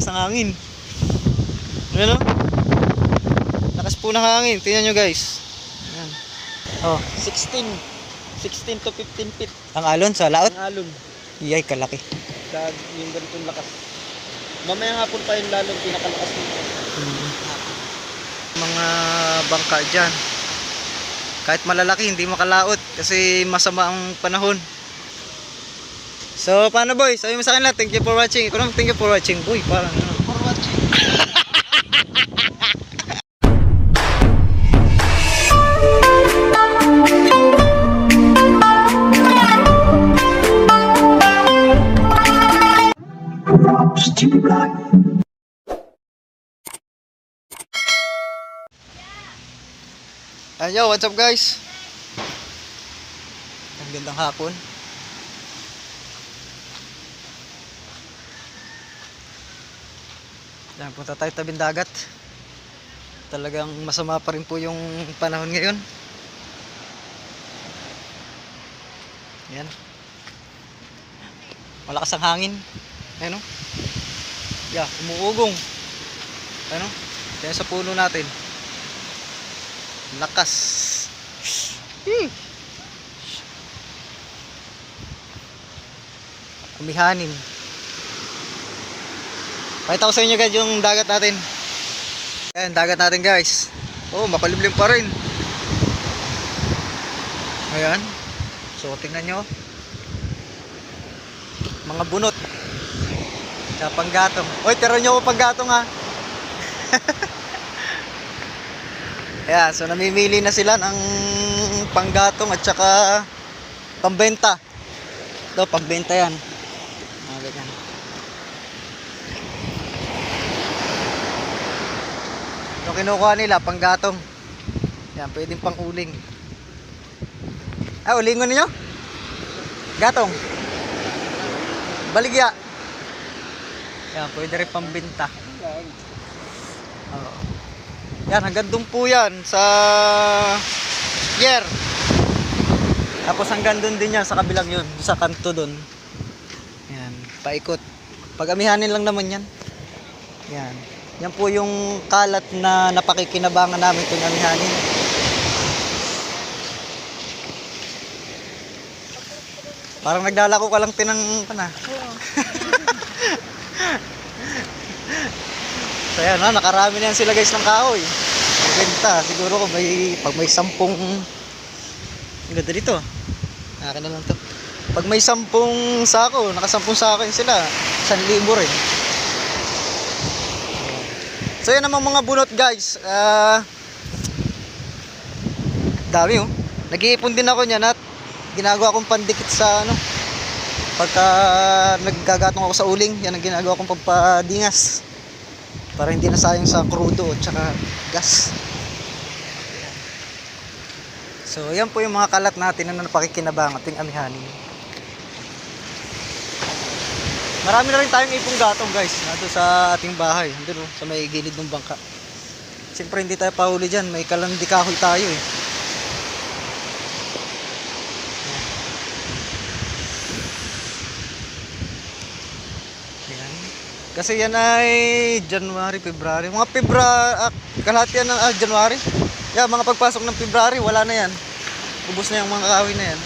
Lakas ng hangin. Ano? Lakas po ng hangin. Tingnan nyo guys. Ayan. Oh, 16 to 15 feet. Ang alon sa laot? Ang alon. Iyay, kalaki. Sa yung ganitong lakas. Mamayang hapon pa yung lalong pinakalakas nito. Mga bangka dyan. Kahit malalaki, hindi makalaot kasi masama ang panahon. So, paano boy? Sabi mo sa kanila, thank you for watching. Ikaw naman, thank you for watching. Boy, parang ano. For watching. Yo, what's up guys? Ang gandang hapon. Yan, punta tayo tabing dagat. Talagang masama pa rin po yung panahon ngayon. Yan. Malakas ang hangin. Ayan o. Yeah, umuugong. Ayan o. Yan sa puno natin. Lakas. Umihanin. Pakita ko sa inyo guys yung dagat natin. Ayan, dagat natin guys. Oh, makulimlim pa rin. Ayan. So, tingnan nyo. Mga bunot. Tsaka panggatong. Oy, tira nyo ako panggatong ha. Ayan, so namimili na sila ng panggatong at saka pambenta. Ito, pambenta yan. Ganyan. Ito kinukuha nila, panggatong. Yan, pwedeng pang uling. Ah, ulingon ninyo? Gatong. Baligya. Yan, pwede rin pambenta. Oo. Yan, hanggang doon po yan sa pier. Tapos hanggang doon din yan sa kabilang yun, sa kanto doon. Yan, paikot. Pag-amihanin lang naman yan. Yan. Yan po yung kalat na napakikinabangan namin kung amihanin. Parang naglalako ka lang tinang kana. So yan, nakarami na yan sila guys ng kahoy. Benta, siguro kung pag may 10, ang ganda dito. Akin na lang to. Pag may 10 sako, naka 10 sako yun sila, 1,000 rin. So yan naman mga bunot guys. Dami oh. Nag-iipon din ako niyan at ginagawa kong pandikit sa ano. Pagka naggagatong ako sa uling, yan ang ginagawa kong pagpadingas. Para hindi na sayang sa krudo at saka gas. So yan po yung mga kalat natin na napakikinabang ating amihanin. Marami na rin tayong ipong gatong guys nato sa ating bahay. Andun sa may gilid ng bangka. Siyempre hindi tayo pahuli dyan, may kalandikahoy tayo eh. Kasi yan ay January, February. Mga kalahati yan ng January. Yan, mga pagpasok ng February, wala na yan. Ubus na yung mga kahoy na yan.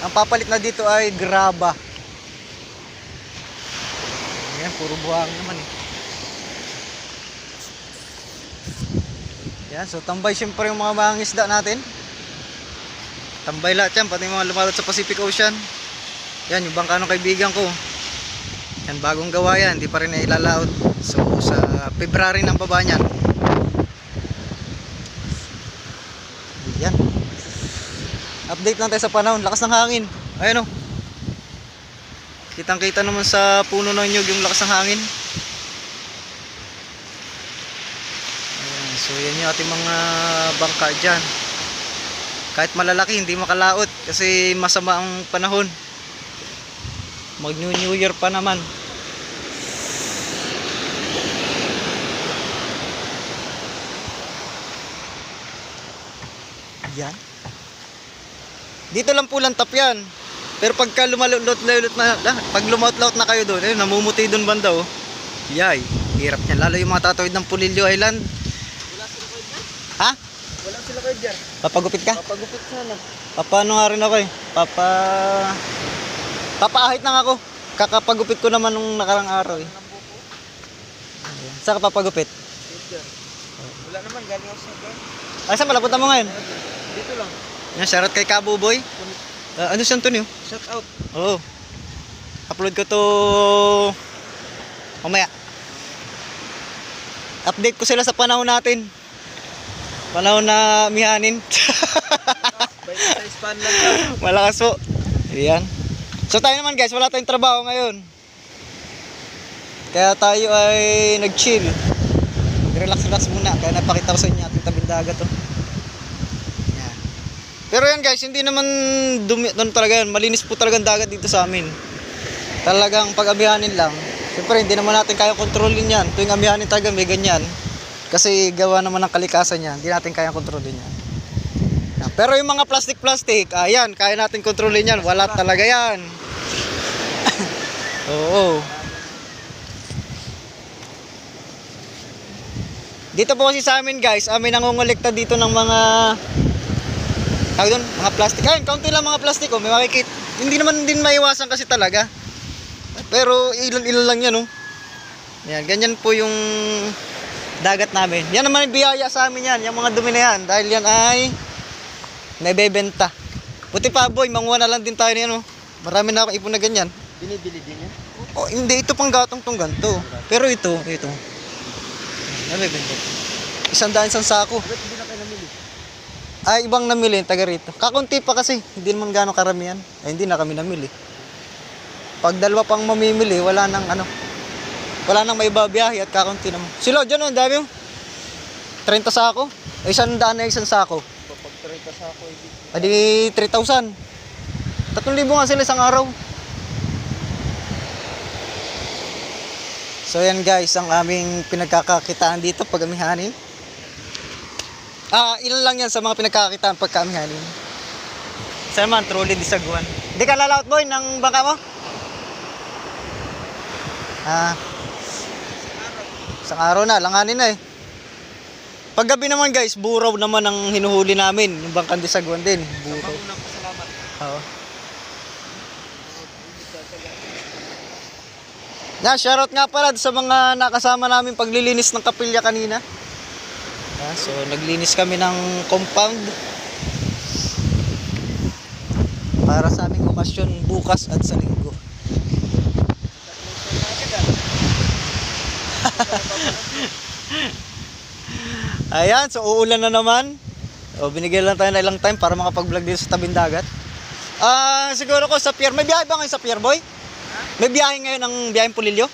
Ang papalit na dito ay graba. Yan, puro buhang naman eh. Yan, so tambay siyempre yung mga mangisda natin. Tambay lahat yan, pati yung mga lumalot sa Pacific Ocean. Yan, yung bangka ng kaibigan ko. Yan, bagong gawa yan, hindi pa rin na ilalaot. So sa February ng baba niyan. Yan. Update lang tayo sa panahon, lakas ng hangin. Ayun oh. Kitang kita naman sa puno ng nyug yung lakas ng hangin. Ayan, so yan yung ating mga bangka dyan. Kahit malalaki, hindi makalaot kasi masama ang panahon. Mag New Year pa naman. Yan. Dito lang po lang tap yan. Pero pagka lumalot na pag lumaut-laut na kayo doon, namumuti doon banda oh. Yay. Hirap niyan. Lalo yung mga tatawid ng Pulilio Island. Wala sila kayo dyan? Ha? Wala sila kayo dyan. Papagupit ka? Papagupit sana. Papaano nga rin ako eh. Papaahit lang ako. Kakapagupit ko naman nung nakarang araw eh. Saan ka papagupit? Dyan. Wala naman, galing ako sa dyan. Ay, saan pala? Punta mo ngayon? Dito lang. Yan, shoutout kay Kabuboy. Ano siya Antonio? Shout out. Oo. Upload ko to mamaya. Update ko sila sa panahon natin. Panahon na mihanin. By sa span lang lang. Malakas po. Ayan. So tayo naman guys, wala tayong trabaho ngayon. Kaya tayo ay nag-chill. Relax muna. Kaya napakita ko sa inyo ating tabing dagat to. Yan. Pero yan guys, hindi naman dumi, talaga yan. Malinis po talaga ang dagat dito sa amin. Talagang pag-amihanin lang. Siyempre hindi naman natin kaya kontrolin yan. Tuwing amihanin talaga may ganyan. Kasi gawa naman ng kalikasan yan. Hindi natin kaya kontrolin yan. Yan. Pero yung mga plastic, ayan, kaya natin kontrolin yan. Wala talaga yan. Oo. Dito po kasi sa amin guys, amin nangongolekta dito ng mga mga plastic. Ayun, kaunti lang mga plastic oh. May makikita. Hindi naman din maiwasan kasi talaga. Pero ilan lang yan oh. Yan, ganyan po yung dagat namin. Yan naman yung biyaya sa amin yan, yung mga dumi na yan. Dahil yan ay naibebenta. Puti pa boy, manguha na lang din tayo niyan oh. Marami na akong ipon na ganyan. Binibili din yan? Oh, hindi, ito pang gatong tong ganito. Pero ito. Nabibenta. 100 isang sako. Bakit hindi na kayo namili? Ay, ibang namili, taga rito. Kakunti pa kasi, hindi naman gano'ng karamihan. Ay, hindi na kami namili. Pag dalawa pang mamimili, wala nang may babiyahe at kakunti naman. Silo, dyan ang dami mo. 30 sako. Ay, 100 na isang sako. Pag 30 sa ako, Adi 3,000. 3,000 nga sila isang araw. So yan guys, ang aming pinagkakakitaan dito pag amihanin. Ilan lang yan sa mga pinagkakakitaan pagka amihanin. Isa naman, truly disaguan. Hindi ka lalaot boy ng bangka mo? Isang araw na, langanin na eh. Paggabi naman guys, buraw naman ang hinuhuli namin. Yung bangkang disaguan din, buraw. unang pasalamat. Oo. Shoutout nga pala sa mga nakasama namin paglilinis ng kapilya kanina. So naglinis kami ng compound para sa aming okasyon bukas at sa linggo. Ayan, so uulan na naman. Binigyan lang tayo na ilang time para makapag-vlog dito sa tabing dagat. Siguro ko sa pier. May biyahe ba ngayon sa pier, boy? May biyahe ngayon ng biyaheng Pulilio?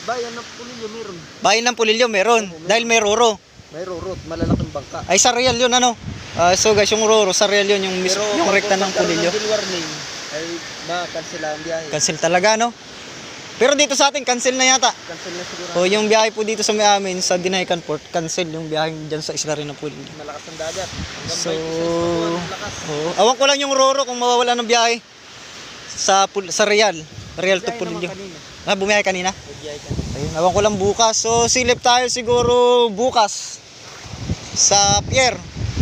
Bayan ng Pulilio meron. Bayan ng Pulilio meron. Dahil may Roro. May rurot, malalaking bangka. Ay sa Real yun ano. So guys, yung Roro sa Real yun, yung rekta ng Pulilio. Pero warning ay ma-cancel ang biyahe. Cancel talaga no. Pero dito sa atin cancel na yata. Cancel na siguro. O yung biyahe po dito sa may amin sa Dinaycan Port, cancel yung biyahe diyan sa isla rin ng Pulilio. Malakas ang dagat. So, awan ko lang yung Roro kung mawawala ng biyahe sa Real to Pulilio. Bumiyahe kanina? Ayun, awan ko lang bukas. So silip tayo siguro bukas sa pier.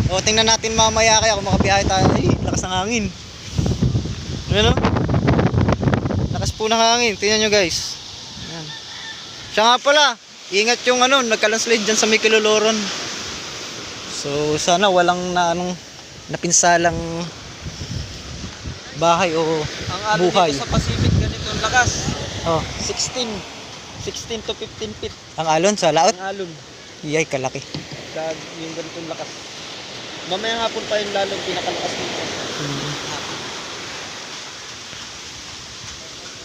O tingnan natin mamaya kaya kung makabiyahe tayo. Ay, lakas ng hangin. Ano? Lakas po ng hangin. Tingnan nyo guys. Ayan. Siya nga pala, ingat yung nagka-landslide dyan sa may Kiloloron. So sana walang napinsalang bahay o ang buhay. Dito sa Pacific ganito ang lakas. 16 to 15 feet. Ang alon sa laot? Ang alon. Iyay, kalaki. Yung ganitong lakas. Mamaya hapon pa yung lalong pinakalakas nito.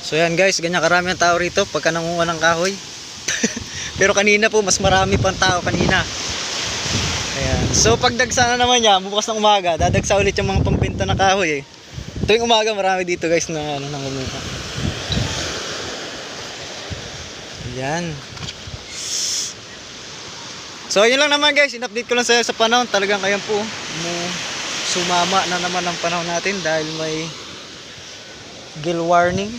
So yan guys, ganyan karami ang tao rito pagka nangunguha ng kahoy. Pero kanina po, mas marami pang tao kanina. Ayan. So pagdagsa na naman niya, bukas ng umaga, dadagsa ulit yung mga pambenta na kahoy eh. Tuwing umaga marami dito guys na nangunguha. Ayan. So yun lang naman guys, in-update ko lang sa panahon. Talagang ayan po, sumama na naman ang panahon natin dahil may gale warning.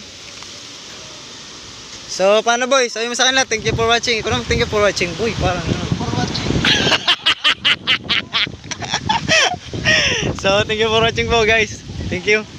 So, paano boy? Sabi mo sa kanila, thank you for watching. Ikaw naman, thank you for watching. Boy, parang ano. For watching. So, thank you for watching po guys. Thank you.